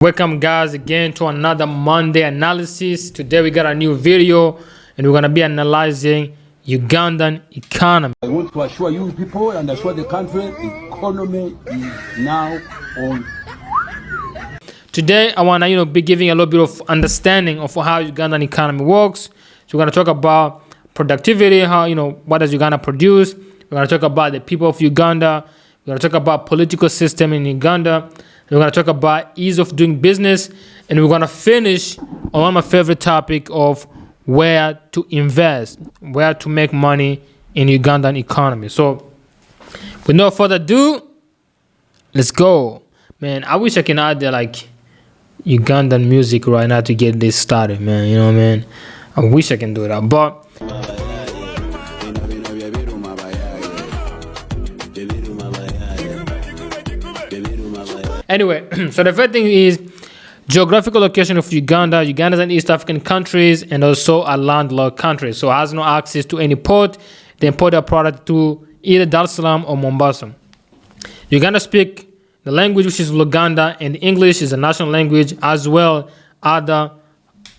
Welcome guys again to another Monday analysis. Today we got a new video and we're gonna be analyzing Ugandan economy. I want to assure you people and assure the country the economy is now on. Today I wanna be giving a little bit of understanding of how Ugandan economy works. So we're gonna talk about productivity, how what does Uganda produce. We're gonna talk about the people of Uganda. We're gonna talk about political system in Uganda. We're going to talk about ease of doing business, and we're going to finish on one of my favorite topic of where to invest, where to make money in Ugandan economy. So with no further ado, let's go. Man, I wish I can add the Ugandan music right now to get this started, man. You know what I mean? I wish I can do that, but anyway, so the first thing is geographical location of Uganda. Uganda is an East African countries and also a landlocked country. So it has no access to any port. They import their product to either Dar es Salaam or Mombasa. Uganda speak the language which is Luganda, and English is a national language, as well other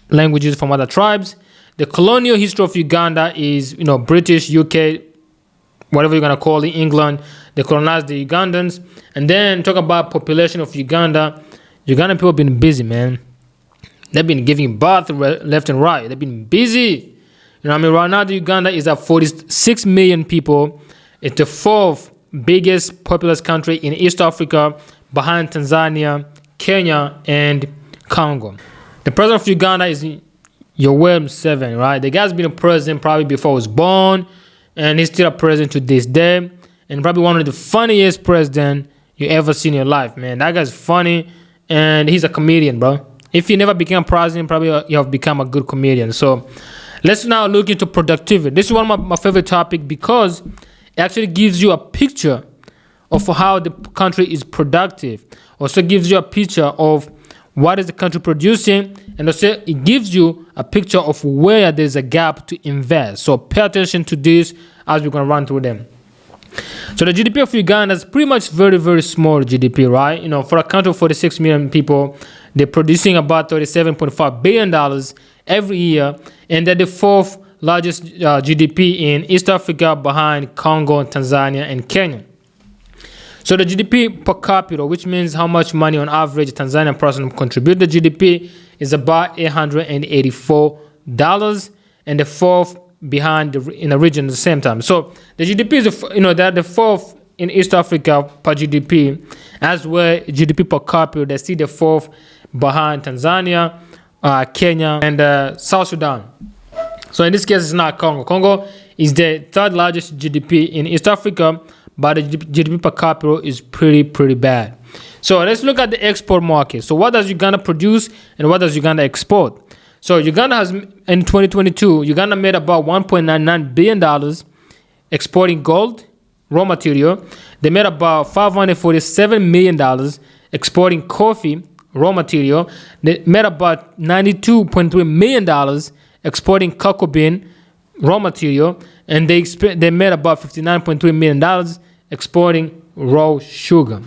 languages from other tribes. The colonial history of Uganda is British, UK, whatever you're gonna call it, England. They colonized the Ugandans. And then talk about population of Uganda. Ugandan people have been busy, man. They've been giving birth left and right. They've been busy. Right now the Uganda is at 46 million people. It's the fourth biggest populous country in East Africa, behind Tanzania, Kenya, and Congo. The president of Uganda is Yoweri Museveni, right? The guy's been a president probably before I was born, and he's still a president to this day. And probably one of the funniest president you ever seen in your life, man. That guy's funny, and he's a comedian, bro. If you never became president, probably you have become a good comedian. So let's now look into productivity. This is one of my favorite topics because it actually gives you a picture of how the country is productive. Also gives you a picture of what is the country producing, and also it gives you a picture of where there's a gap to invest. So pay attention to this as we're going to run through them. So the GDP of Uganda is pretty much very, very small GDP, right? For a country of 46 million people, they're producing about $37.5 billion every year, and they're the fourth largest GDP in East Africa, behind Congo, Tanzania, and Kenya. So the GDP per capita, which means how much money on average a Tanzanian person contribute to GDP, is about $884, and the fourth behind in the region at the same time. So the GDP is they're the fourth in East Africa per GDP, as well GDP per capita. They see the fourth behind Tanzania, Kenya, and South Sudan. So in this case, it's not Congo. Congo is the third largest GDP in East Africa, but the GDP per capita is pretty bad. So let's look at the export market. So what does Uganda produce and what does Uganda export? So Uganda has, in 2022, Uganda made about $1.99 billion exporting gold, raw material. They made about $547 million exporting coffee, raw material. They made about $92.3 million exporting cocoa bean, raw material. And they made about $59.3 million exporting raw sugar.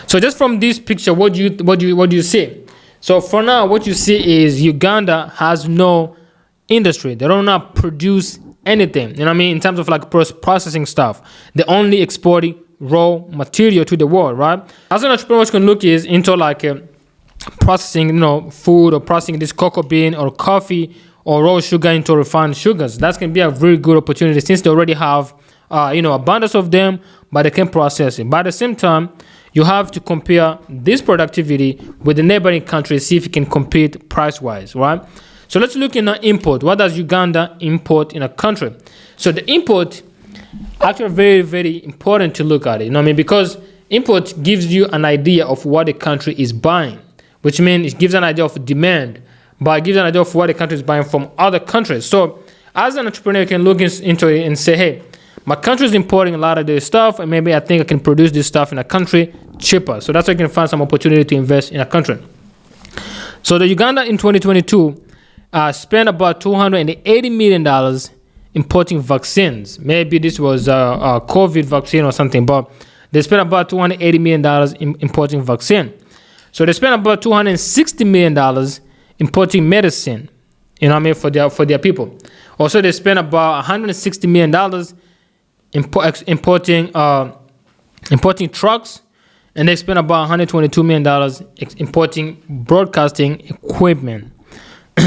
So just from this picture, what do you see? So for now, what you see is Uganda has no industry. They don't not produce anything. In terms of processing stuff. They only exporting raw material to the world, right? As an entrepreneur, what you can look is into processing, food, or processing this cocoa bean or coffee or raw sugar into refined sugars. That can be a very good opportunity since they already have, abundance of them, but they can process it. But at the same time, you have to compare this productivity with the neighboring countries, see if you can compete price-wise, right? So let's look in import. What does Uganda import in a country? So the import, actually very, very important to look at it, because import gives you an idea of what the country is buying, which means it gives an idea of demand, but it gives an idea of what the country is buying from other countries. So as an entrepreneur, you can look into it and say, hey, my country is importing a lot of this stuff, and maybe I think I can produce this stuff in a country cheaper. So that's why you can find some opportunity to invest in a country. So the Uganda in 2022 spent about $280 million importing vaccines. Maybe this was a COVID vaccine or something, but they spent about $280 million importing vaccine. So they spend about $260 million importing medicine, you know what I mean, for their people. Also, they spend about $160 million importing trucks, and they spend about $122 million importing broadcasting equipment.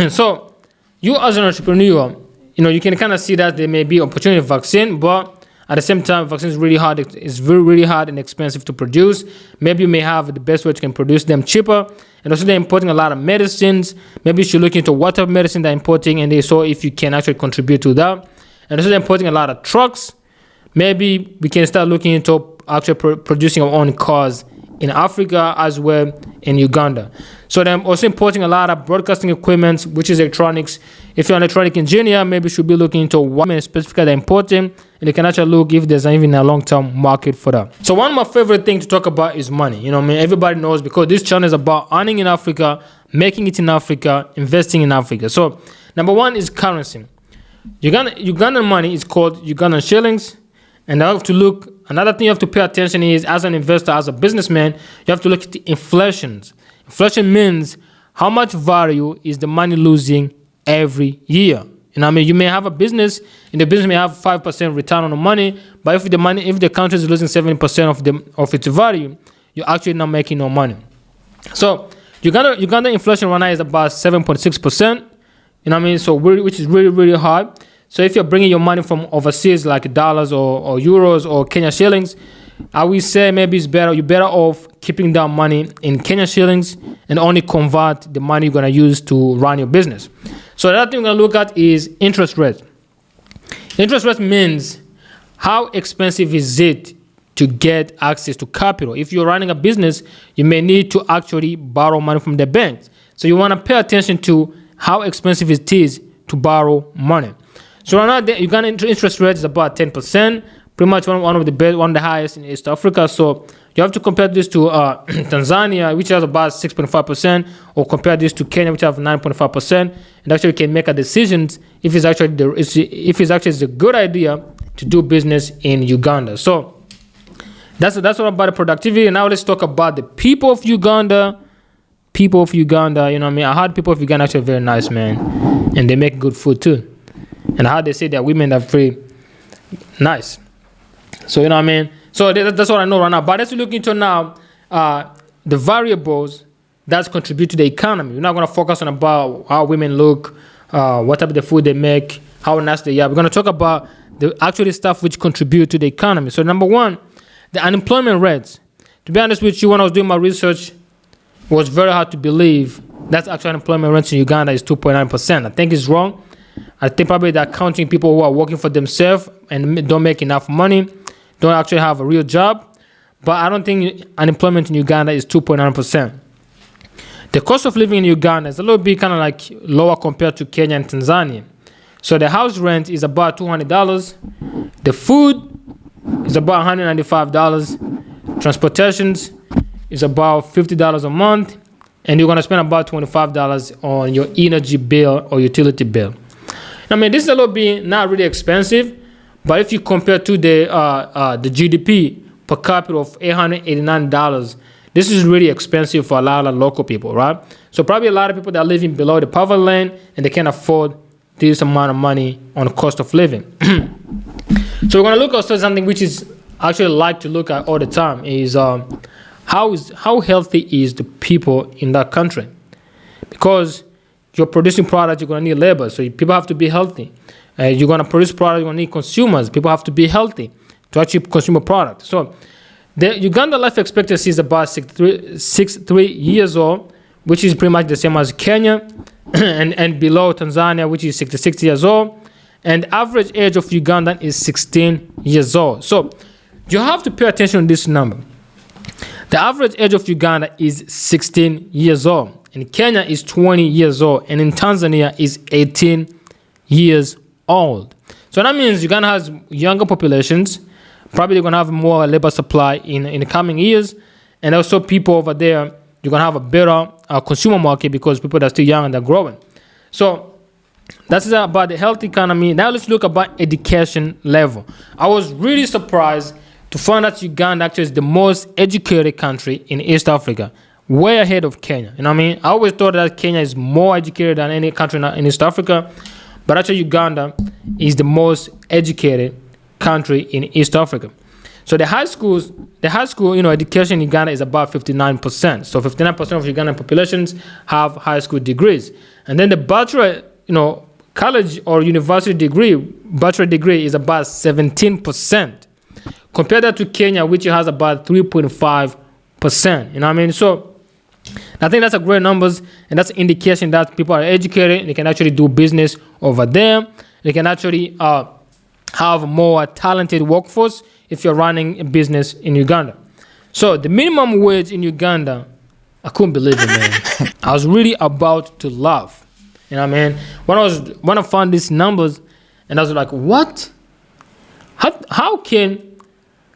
So you as an entrepreneur, you can kind of see that there may be opportunity for vaccine, but at the same time, vaccine is really hard. It's really hard and expensive to produce. Maybe you may have the best way you can produce them cheaper. And also they're importing a lot of medicines. Maybe you should look into what type of medicine they're importing, and they saw if you can actually contribute to that. And also they're importing a lot of trucks. Maybe we can start looking into actually producing our own cars in Africa as well in Uganda. So they're also importing a lot of broadcasting equipment, which is electronics. If you're an electronic engineer, maybe you should be looking into what specifically they're importing, and you can actually look if there's even a long-term market for that. So one of my favorite things to talk about is money. Everybody knows, because this channel is about earning in Africa, making it in Africa, investing in Africa. So number one is currency. Ugandan money is called Ugandan shillings. And I have to look, another thing you have to pay attention is, as an investor, as a businessman, you have to look at the inflations. Inflation means how much value is the money losing every year. You may have a business, and the business may have 5% return on the money, but if the country is losing 70% of its value, you're actually not making no money. So Uganda inflation right now is about 7.6%. So which is really, really hard. So if you're bringing your money from overseas, like dollars or euros or Kenya shillings, I would say maybe you're better off keeping that money in Kenya shillings and only convert the money you're going to use to run your business. So the other thing we're going to look at is interest rate. Interest rate means how expensive is it to get access to capital. If you're running a business, you may need to actually borrow money from the banks. So you want to pay attention to how expensive it is to borrow money. So right now, the Ugandan interest rate is about 10%, pretty much one of the best, one of the highest in East Africa. So you have to compare this to Tanzania, which has about 6.5%, or compare this to Kenya, which has 9.5%, and actually can make a decision if it's actually a good idea to do business in Uganda. So that's all about the productivity. And now let's talk about the people of Uganda. People of Uganda, I heard people of Uganda actually very nice, man, and they make good food too. And how they say that women are very nice. So, So that's what I know right now. But let's look into now the variables that contribute to the economy. We're not going to focus on about how women look, what type of the food they make, how nice they are. We're going to talk about the actual stuff which contribute to the economy. So number one, the unemployment rates. To be honest with you, when I was doing my research, it was very hard to believe that actual unemployment rate in Uganda is 2.9%. I think it's wrong. I think probably they're counting people who are working for themselves and don't make enough money, don't actually have a real job. But I don't think unemployment in Uganda is 2.9%. The cost of living in Uganda is a little bit kind of like lower compared to Kenya and Tanzania. So the house rent is about $200. The food is about $195. Transportations is about $50 a month. And you're going to spend about $25 on your energy bill or utility bill. This is a little bit not really expensive, but if you compare to the GDP per capita of $889, this is really expensive for a lot of local people, right? So probably a lot of people that are living below the poverty line and they can't afford this amount of money on the cost of living. So we're going to look at something which is actually like to look at all the time is how healthy is the people in that country? Because you're producing products, you're going to need labor. So people have to be healthy. You're going to produce products, you're going to need consumers. People have to be healthy to actually consume a product. So the Uganda life expectancy is about 63 years old, which is pretty much the same as Kenya, and below Tanzania, which is 66 years old. And average age of Ugandan is 16 years old. So you have to pay attention to this number. The average age of Uganda is 16 years old. In Kenya is 20 years old, and in Tanzania is 18 years old. So that means Uganda has younger populations. Probably they're going to have more labor supply in the coming years. And also people over there, you're going to have a better consumer market because people that are still young and they're growing. So that's about the health economy. Now let's look about education level. I was really surprised to find out Uganda actually is the most educated country in East Africa. way ahead of Kenya. You know what I mean? I always thought that Kenya is more educated than any country in East Africa, but actually Uganda is the most educated country in East Africa. So the high school, education in Uganda is about 59%. So 59% of Ugandan populations have high school degrees. And then the bachelor, college or university degree, bachelor degree is about 17%. Compare that to Kenya, which has about 3.5%. You know what I mean? So I think that's a great numbers, and that's an indication that people are educated. They can actually do business over there. They can actually have a more talented workforce if you're running a business in Uganda. So the minimum wage in Uganda, I couldn't believe it, man. I was really about to laugh. You know what I mean? When I found these numbers, and I was like, what? How can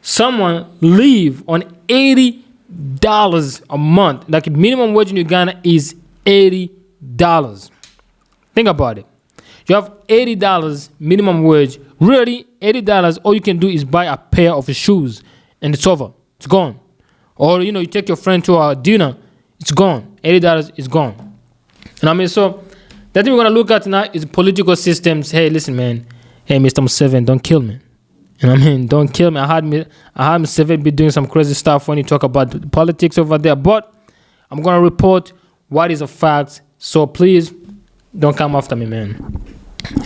someone live on $80 a month? Like minimum wage in Uganda is $80. Think about it. You have $80 minimum wage. Really, $80, all you can do is buy a pair of shoes and it's over. It's gone. Or, you take your friend to a dinner, it's gone. $80 is gone. You know what I mean? So, the thing we're going to look at now is political systems. Hey, listen, man. Hey, Mr. Museveni, don't kill me. You know what I mean? Don't kill me. I had Museveni be doing some crazy stuff when you talk about politics over there. But I'm going to report what is a fact. So, please, don't come after me, man.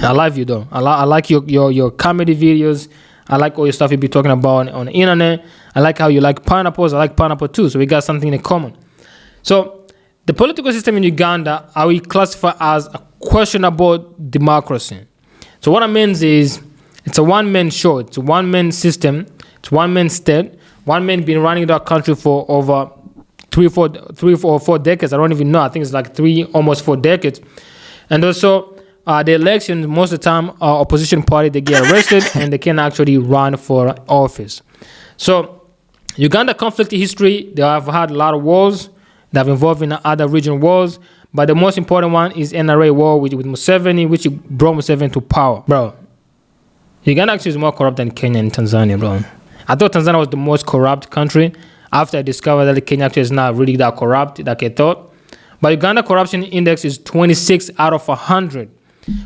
I love you, though. I like your comedy videos. I like all your stuff you be talking about on the internet. I like how you like pineapples. I like pineapple, too. So, we got something in common. So, the political system in Uganda, I will classify as a questionable democracy. So what I mean is, it's a one-man show. It's a one-man system. It's one-man state. One man been running that country for over three or four decades. I don't even know. I think it's like almost 4 decades. And also, the elections, most of the time, opposition party, they get arrested and they can actually run for office. So, Uganda conflict history, they have had a lot of wars. They have involved in other regional wars, but the most important one is NRA war with Museveni, which brought Museveni to power. Bro, Uganda actually is more corrupt than Kenya and Tanzania, bro. I thought Tanzania was the most corrupt country after I discovered that Kenya actually is not really that corrupt like I thought. But Uganda corruption index is 26 out of 100,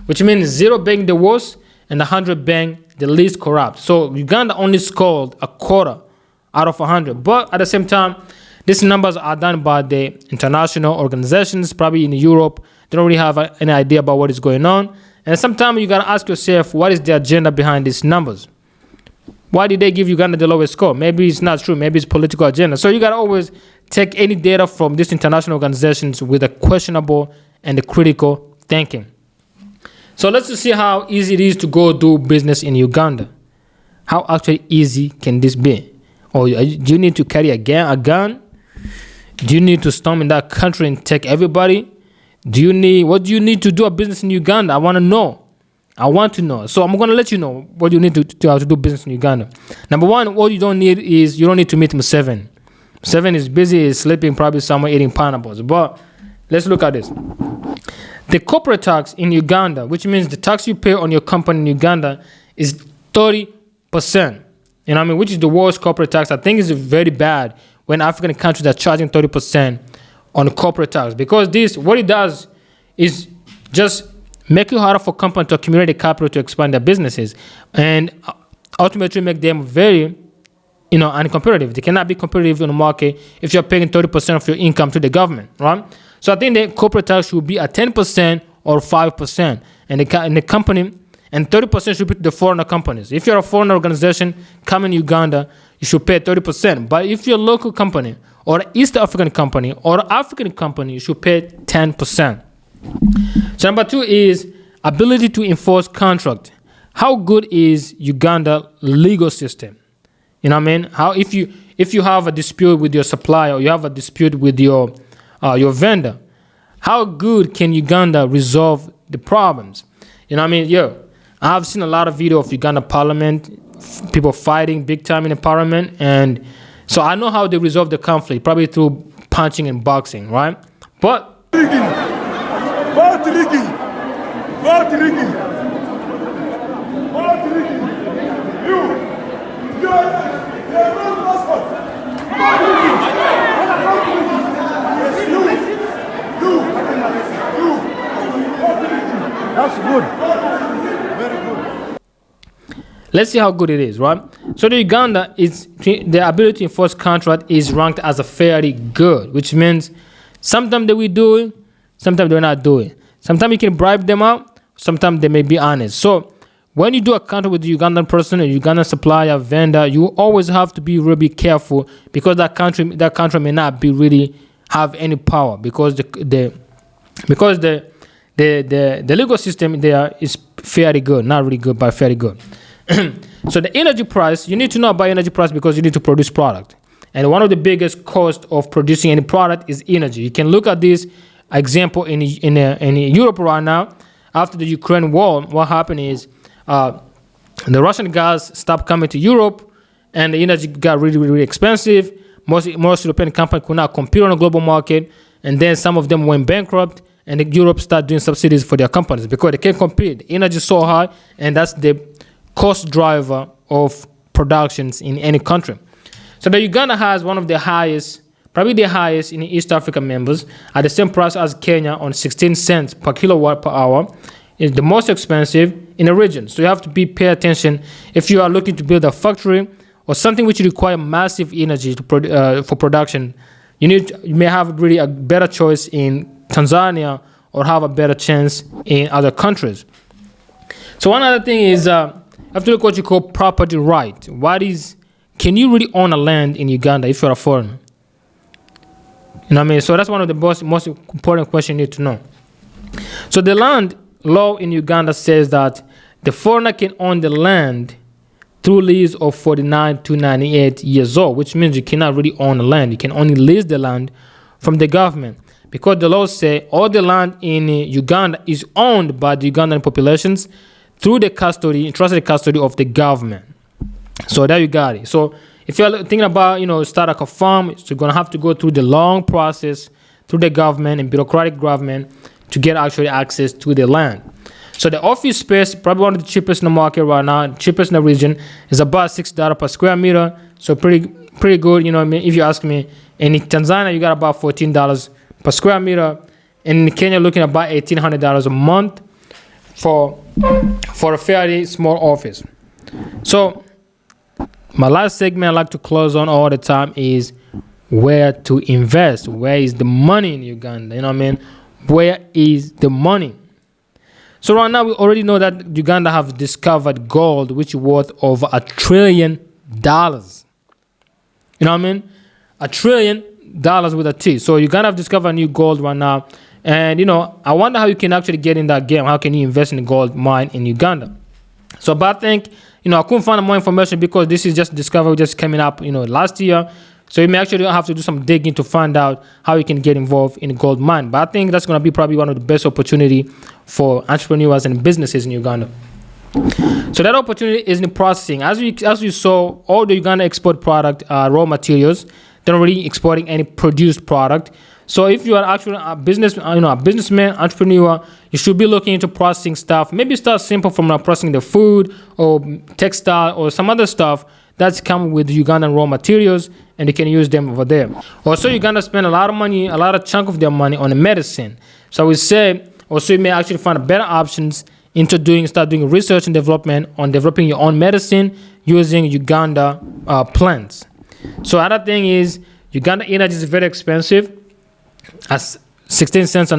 which means 0 being the worst and 100 being the least corrupt. So Uganda only scored a quarter out of 100. But at the same time, these numbers are done by the international organizations, probably in Europe. They don't really have any idea about what is going on. And sometimes you got to ask yourself, what is the agenda behind these numbers? Why did they give Uganda the lowest score? Maybe it's not true. Maybe it's political agenda. So you got to always take any data from these international organizations with a questionable and a critical thinking. So let's just see how easy it is to go do business in Uganda. How actually easy can this be? Or do you need to carry a gun? Do you need to storm in that country and take everybody? What do you need to do a business in Uganda? I want to know. So I'm going to let you know what you need to do business in Uganda. Number one, what you don't need to meet Museveni. Museveni is busy, he's sleeping, probably somewhere eating pineapples. But let's look at this. The corporate tax in Uganda, which means the tax you pay on your company in Uganda, is 30%. You know what I mean? Which is the worst corporate tax. I think it's very bad when African countries are charging 30% on corporate tax. Because what it does is just make it harder for companies to accumulate the capital to expand their businesses and ultimately make them very, uncompetitive. They cannot be competitive in the market if you're paying 30% of your income to the government, right? So I think the corporate tax should be at 10% or 5%. And the company, and 30% should be to the foreigner companies. If you're a foreign organization coming to Uganda, you should pay 30%. But if you're a local company or East African company or African company, you should pay 10%. So number 2 is ability to enforce contract. How good is Uganda legal system? You know what I mean? How if you have a dispute with your supplier or you have a dispute with your vendor, how good can Uganda resolve the problems? You know what I mean? I've seen a lot of video of Uganda parliament, people fighting big time in the parliament, and so I know how they resolve the conflict, probably through punching and boxing, right? But good. Very good. Let's see how good it is, right? So the Uganda is the ability to enforce contract is ranked as a fairly good, which means sometimes they will do it, sometimes they're not doing it. Sometimes you can bribe them out, sometimes they may be honest. So when you do a contract with the Ugandan person, a Ugandan supplier, vendor, you always have to be really careful because that country may not be really have any power because the legal system there is fairly good, not really good, but fairly good. So the energy price, you need to know about energy price because you need to produce product. And one of the biggest costs of producing any product is energy. You can look at this example in Europe right now. After the Ukraine war, what happened is the Russian gas stopped coming to Europe, and the energy got really, really expensive. Most European companies could not compete on the global market, and then some of them went bankrupt, and Europe started doing subsidies for their companies because they can't compete. The energy is so high, and that's the cost driver of productions in any country. So the Uganda has one of the highest, probably the highest in East African members, at the same price as Kenya on 16 cents per kilowatt per hour. It's the most expensive in the region. So you have to pay attention if you are looking to build a factory or something which require massive energy for production. You may have really a better choice in Tanzania or have a better chance in other countries. So one other thing is you have to look what you call property right. Can you really own a land in Uganda if you're a foreigner? You know what I mean? So that's one of the most important questions you need to know. So the land law in Uganda says that the foreigner can own the land through lease of 49 to 98 years old, which means you cannot really own the land. You can only lease the land from the government because the laws say all the land in Uganda is owned by the Ugandan populations through the entrusted custody of the government. So there you got it. So if you're thinking about, start like a farm, so you're going to have to go through the long process through the government and bureaucratic government to get actually access to the land. So the office space, probably one of the cheapest in the market right now, cheapest in the region, is about $6 per square meter. So pretty good, if you ask me. And in Tanzania, you got about $14 per square meter. And in Kenya, looking at about $1,800 a month for a fairly small office. So my last segment I like to close on all the time is where to invest. Where is the money in Uganda? You know what I mean? Where is the money? So right now we already know that Uganda have discovered gold, which is worth over $1 trillion. You know what I mean? $1 trillion with a T. So Uganda have discovered new gold right now. And, I wonder how you can actually get in that game. How can you invest in a gold mine in Uganda? So, but I think, I couldn't find more information because this is just discovery just coming up, last year. So you may actually have to do some digging to find out how you can get involved in a gold mine. But I think that's going to be probably one of the best opportunity for entrepreneurs and businesses in Uganda. So that opportunity is in processing. As you saw, all the Uganda export product are raw materials. They're not really exporting any produced product. So if you are actually a businessman, entrepreneur, you should be looking into processing stuff. Maybe start simple from processing the food or textile or some other stuff that's come with Ugandan raw materials, and you can use them over there. Also, Uganda spend a lot of money, a lot of chunk of their money on medicine. So we say, also you may actually find better options into start doing research and development on developing your own medicine using Uganda plants. So other thing is, Uganda energy is very expensive. As 16 cents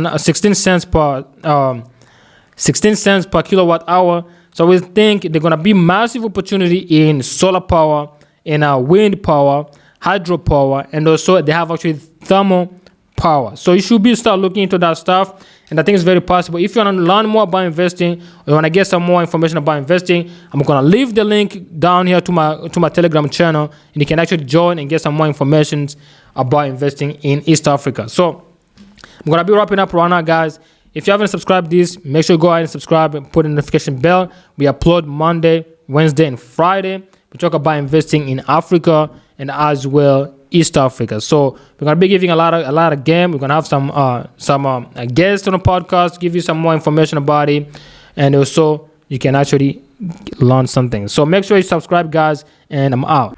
per kilowatt hour. So we think they're gonna be massive opportunity in solar power, in wind power, hydropower, and also they have actually thermal power. So you should start looking into that stuff, and I think it's very possible. If you want to learn more about investing, or you want to get some more information about investing, I'm gonna leave the link down here to my Telegram channel, and you can actually join and get some more information about investing in East Africa. So I'm gonna be wrapping up right now, guys. If you haven't subscribed this, make sure you go ahead and subscribe and put a notification bell. We upload Monday, Wednesday, and Friday. We talk about investing in Africa and as well East Africa. So we're gonna be giving a lot of game. We're gonna have some guests on the podcast, give you some more information about it, and also you can actually learn something. So make sure you subscribe, guys, and I'm out.